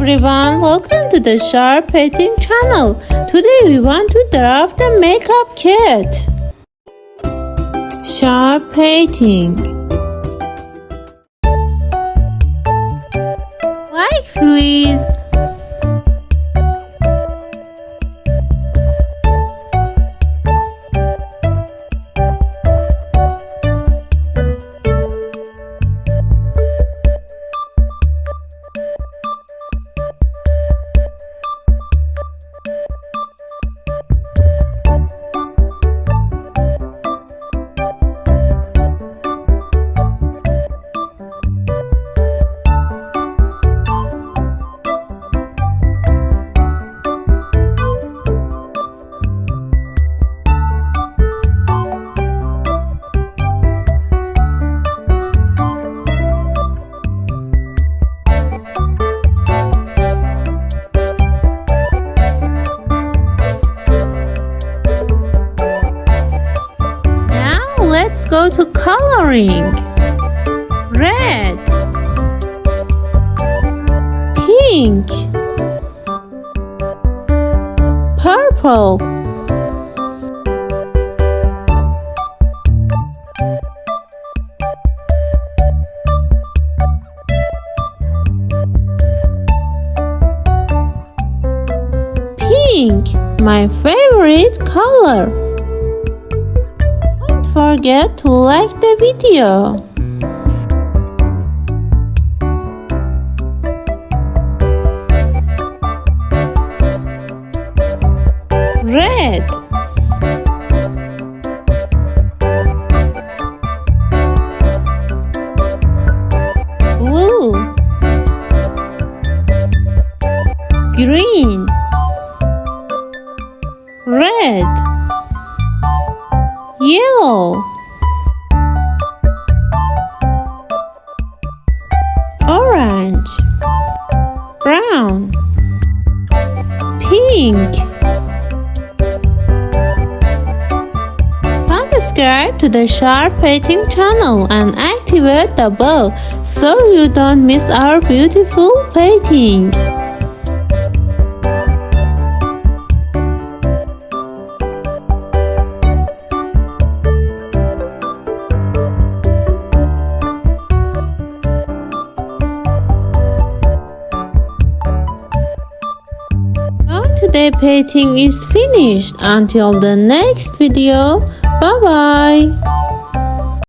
everyone, welcome to the Sharp Painting channel. Today we want to draft the makeup kit. Sharp Painting. Like please. Let's go to coloring. Red, pink, purple, pink, my favorite color. Don't forget to like the video. Red, blue, green, red, yellow, orange, brown, pink. Subscribe to the Sharp Painting channel and activate the bell so you don't miss our beautiful painting. Today painting is finished. Until the next video, bye bye.